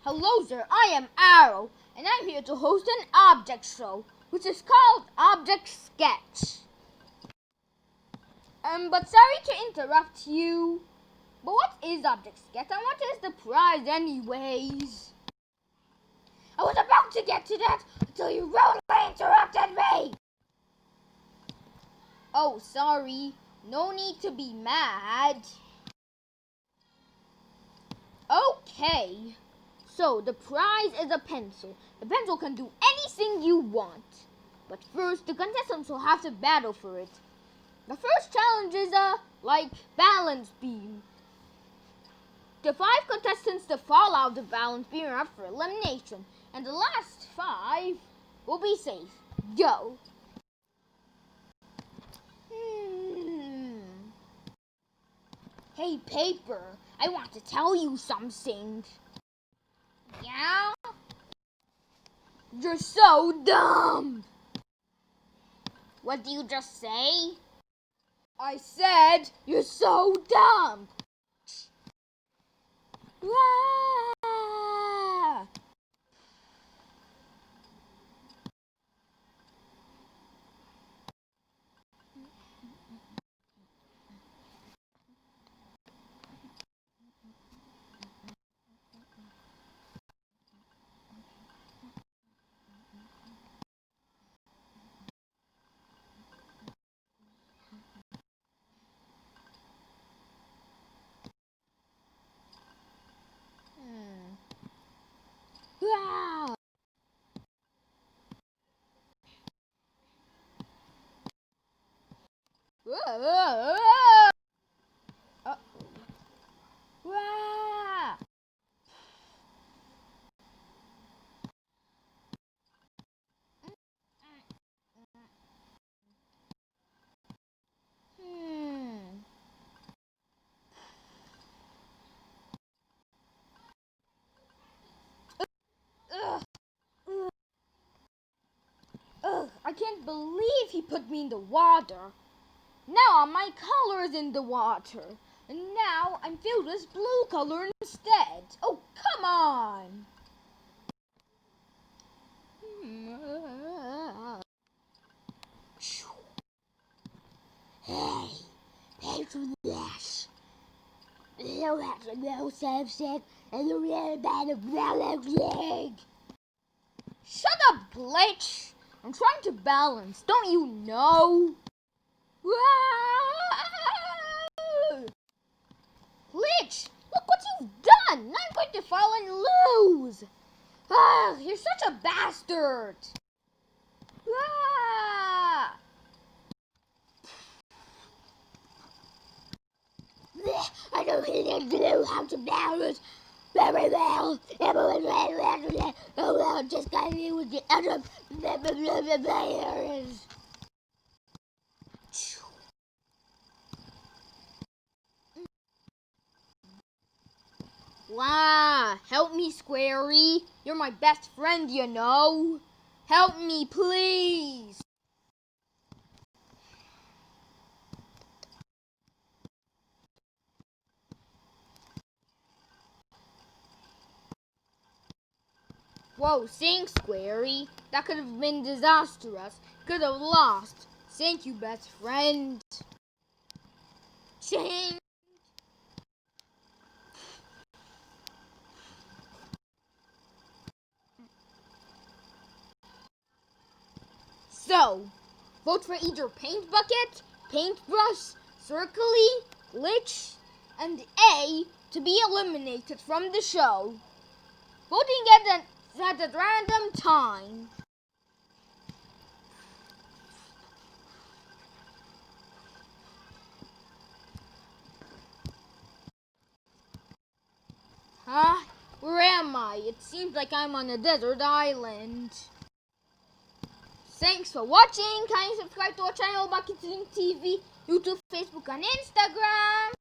Hello there, I am Arrow, and I'm here to host an object show, which is called Object Sketch. But sorry to interrupt you, but what is Object Sketch and what is the prize anyways? I was about to get to that until you rudely interrupted me! Oh, sorry, no need to be mad. Okay. So, the prize is a pencil. The pencil can do anything you want. But first, the contestants will have to battle for it. The first challenge is a, balance beam. The 5 contestants that fall out of the balance beam are up for elimination. And the last 5 will be safe. Go! Hey, Paper, I want to tell you something. Yeah? You're so dumb! What did you just say? I said, you're so dumb! Ah! Wow. Wow. I can't believe he put me in the water. Now my color is in the water. And now I'm filled with blue color instead. Oh, come on! Hey, pay for this. You have to know something and you're really bad at balancing. Shut up, Glitch! I'm trying to balance, don't you know? Glitch, look what you've done! Now I'm going to fall and lose! You're such a bastard! I don't really know how to balance very well. Oh well, just got me with the other players. Wow, help me, Squarey. You're my best friend, you know. Help me, please. Whoa, thanks, Squarey. That could have been disastrous. Could have lost. Thank you, best friend. Ching. So, vote for either paint bucket, paintbrush, circly, glitch, and A to be eliminated from the show. Voting at a random time. Huh? Where am I? It seems like I'm on a desert island. Thanks for watching. Kindly subscribe to our channel, ObaKids TV, YouTube, Facebook, and Instagram.